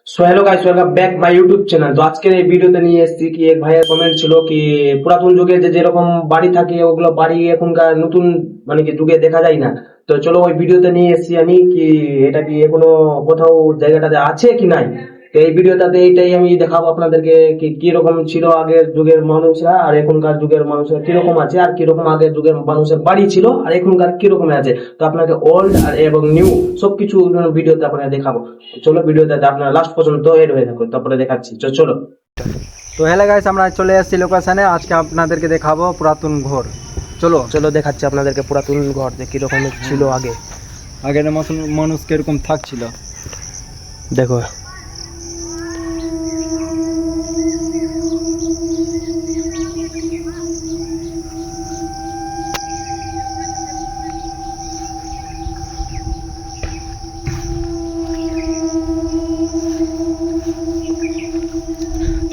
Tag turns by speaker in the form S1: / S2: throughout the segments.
S1: So hello guys, welcome back my YouTube channel. তো আজকের এই ভিডিওতে নিয়ে এসেছি কি, এক ভাইয়ের কমেন্ট ছিল কি পুরাতন যুগে যে যেরকম বাড়ি থাকে ওগুলো বাড়ি এখনকার নতুন মানে কি যুগে দেখা যায় না। তো চলো ওই ভিডিওতে নিয়ে এসেছি আমি কি এটা কি এখনো কোথাও জায়গাটাতে আছে কি নাই। তো এই ভিডিওটাতে এইটাই আমি দেখাবো আপনাদেরকে কি কিরকম ছিল আগের যুগের মানুষরা আর এখনকার যুগের মানুষরা কিরকম আছে, আর কিরকম আগের যুগের মানুষের বাড়ি ছিল আর এখনকার কিরকম আছে। তো আপনাকে ওল্ড আর এবং নিউ সবকিছু ভিডিওতে আপনাকে দেখাবো। চলো ভিডিওতে আপনারা লাস্ট পর্যন্ত এড হয়ে থাকুন, তারপরে দেখাচ্ছি। চলো
S2: তো হ্যালো গাইস, আমরা চলে এসেছি লোকেশনে। আজকে আপনাদেরকে দেখাবো পুরাতন ঘর। চলো
S1: চলো দেখাচ্ছি আপনাদেরকে পুরাতন ঘর যে কিরকম ছিল আগে।
S2: আগের মানুষ কিরকম থাকছিল।
S1: দেখো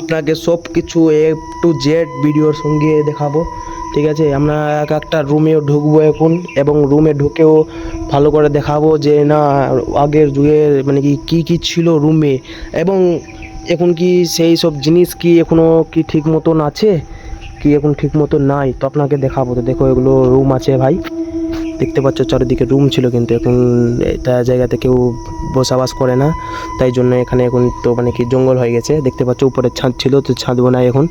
S1: আপনাকে সব কিছু এ টু জেড ভিডিওর সঙ্গে দেখাবো, ঠিক আছে। আমরা এক একটা রুমেও ঢুকবো এখন, এবং রুমে ঢুকেও ভালো করে দেখাবো যে না আগের যুগে মানে কি কি ছিল রুমে, এবং এখন কি সেই সব জিনিস কি এখনো কি ঠিক মতন আছে কি এখন ঠিক মতন নাই, তো আপনাকে দেখাবো। তো দেখো এগুলো রুম আছে ভাই, দেখতে পাচ্ছ চারিদিকে রুম ছিল, কিন্তু এখন এটা জায়গাতে কেউ বসবাস করে না, তাই জন্য এখানে এখন তো মানে কি জঙ্গল হয়ে গেছে। দেখতে পাচ্ছ উপরে ছাদ ছিল, তো ছাদ বানায় এখন,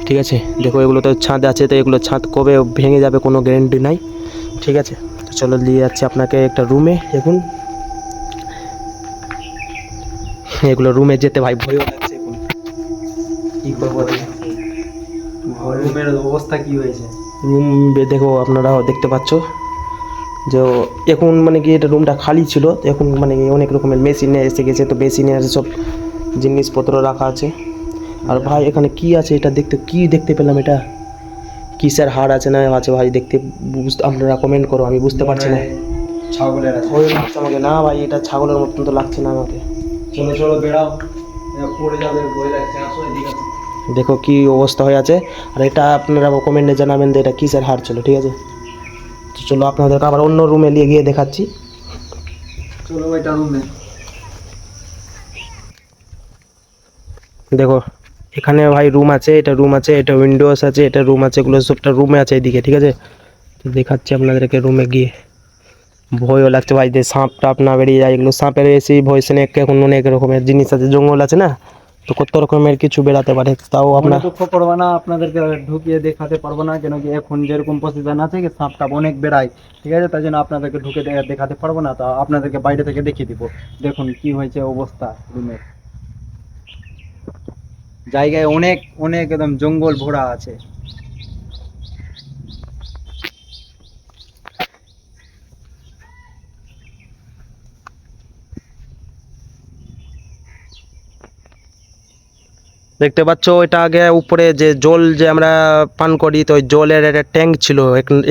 S1: ঠিক আছে। দেখো এগুলো তো ছাদ আছে, তো এগুলো ছাদ কবে ভেঙে যাবে কোনো গ্যারেন্টি নাই, ঠিক আছে। তো চলো নিয়ে যাচ্ছি আপনাকে একটা রুমে। এখন এগুলো রুমে যেতে ভাই ভয়ও লাগছে এখন, কি করবো।
S2: রুমের অবস্থা কি হয়েছে?
S1: রুম দেখো আপনারাও দেখতে পাচ্ছ যে এখন মানে কি এটা রুমটা খালি ছিল, এখন মানে কি অনেক রকমের মেশিনে এসে গেছে, তো মেশিনে সব জিনিসপত্র রাখা আছে। আর ভাই এখানে কি আছে এটা দেখতে, কি দেখতে পেলাম, এটা কিসের হাড় আছে না আছে ভাই দেখতে, আপনারা কমেন্ট করো, আমি বুঝতে পারছি না।
S2: ছাগলের আছে।
S1: ভয় লাগছে আমাকে, না ভাই এটা ছাগলের মতন তো লাগছে না আমাকে।
S2: চলো চলো বেড়াও, পড়ে যাবে, ভয় লাগছে। আসো এদিকে আসো।
S1: দেখো কি অবস্থা হয়ে আছে, আর এটা আপনারা কমেন্টে জানাবেন যে এটা কিসের হাড় ছিল, ঠিক আছে। তো চলো আপনাদেরকে আবার অন্য রুমে নিয়ে গিয়ে দেখাচ্ছি।
S2: চলো ওইটা রুমে।
S1: দেখো এখানে ভাই রুম আছে, এটা রুম আছে, এটা উইন্ডোজ আছে, এটা রুম আছে, এগুলো সবটা রুমে আছে এইদিকে, ঠিক আছে। তো দেখাচ্ছি আপনাদেরকে রুমে গিয়ে। ভয়ও লাগছে ভাই যে সাপ টাপ না বেরিয়ে যায়, এগুলো সাপের এসি ভয় স্নেক, এখন অনেক রকমের জিনিস আছে, জঙ্গল আছে না, তো কত রকমের কিছু বেরাতে পারে, তাও
S2: মনে
S1: আপনার
S2: দুঃখ করবো না, আপনাদেরকে ঢুকিয়ে দেখাতে পারবো না, কেন কি এখন যেরকম পজিশন আছে কি সাপ টাপ অনেক বেড়ায়, ঠিক আছে। তাই জন্য আপনাদেরকে ঢুকে দেখাতে পারবো না, তো আপনাদেরকে বাইরে থেকে দেখিয়ে দিব। দেখুন কি হয়েছে অবস্থা রুমের। জায়গায় অনেক অনেক একদম জঙ্গল ভরা আছে।
S1: দেখতে পাচ্ছ ওইটা আগে উপরে যে জল যে আমরা পান করি, তো ওই জলের একটা ট্যাঙ্ক ছিল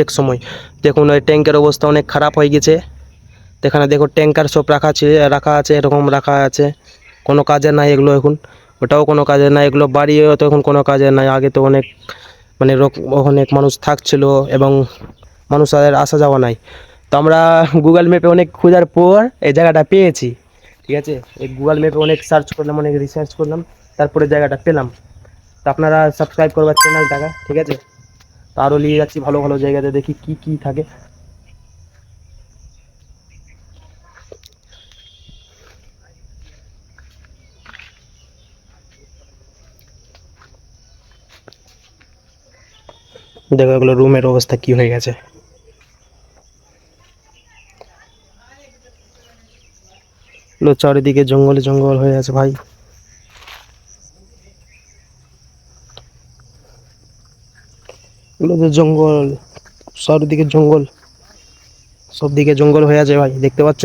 S1: এক সময়। দেখুন ওই ট্যাঙ্কের অবস্থা অনেক খারাপ হয়ে গেছে। তো এখানে দেখো ট্যাঙ্কার সব রাখা আছে এরকম রাখা আছে, কোনো কাজে নাই এগুলো এখন, ওটাও কোনো কাজে নাই, এগুলো বাড়িও তো এখন কোনো কাজে নাই। আগে তো অনেক মানে অনেক মানুষ থাকছিল এবং মানুষের আসা যাওয়া নাই। তো আমরা গুগল ম্যাপে অনেক খোঁজার পর এই জায়গাটা পেয়েছি, ঠিক আছে। এই গুগল ম্যাপে অনেক সার্চ করলাম, অনেক রিসার্চ করলাম, তারপরে জায়গাটা পেলাম। তো আপনারা সাবস্ক্রাইব করবার চ্যানেলটাকে, ঠিক আছে। তো আরও নিয়ে যাচ্ছি ভালো ভালো জায়গাতে, দেখি কি কি থাকে। দেখো এগুলো রুমের অবস্থা কি হয়ে গেছে। এগুলো চারিদিকে জঙ্গলে জঙ্গল হয়ে আছে ভাই। এগুলো তো জঙ্গল, চারিদিকে জঙ্গল, সব দিকে জঙ্গল হয়ে আছে ভাই, দেখতে পাচ্ছ।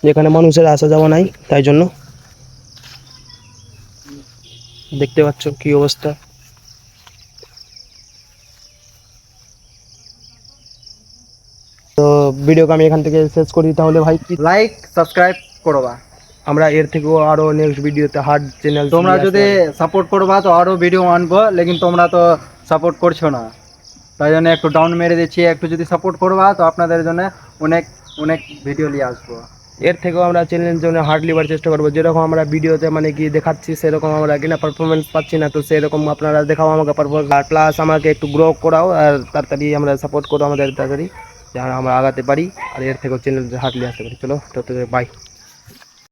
S1: যেখানে মানুষের আসা যাওয়া নাই, তাই জন্য দেখতে পাচ্ছ কি অবস্থা। তো ভিডিওকে আমি এখান থেকে শেষ করি তাহলে ভাই, কি
S2: লাইক সাবস্ক্রাইব করবা।
S1: আমরা এর থেকেও আরো নেক্সট ভিডিওতে হার্ড চ্যানেল
S2: তোমরা যদি সাপোর্ট করবা তো আরো ভিডিও আনবো, লেকিন তোমরা তো সাপোর্ট করছো না, তাই জন্য একটু ডাউন মেরে দিচ্ছি। একটু যদি সাপোর্ট করবা তো আপনাদের জন্য অনেক অনেক ভিডিও নিয়ে আসবো।
S1: এর থেকেও আমরা চ্যালেঞ্জ জন্য হার্ড লিবার চেষ্টা করবো, যেরকম আমরা ভিডিওতে মানে কি দেখাচ্ছি সেরকম আমরা কিনা পারফরমেন্স পাচ্ছি না, তো সেরকম আপনারা দেখাও আমাকে পারফরমেন্স, আর প্লাস আমাকে একটু গ্রো করাও আর তাড়াতাড়ি আমরা সাপোর্ট করো আমাদের তাড়াতাড়ি, যেন আমরা আগাতে পারি আর এর থেকেও চ্যালেঞ্জ হার্ডলি আসতে পারি। চলো তো বাই।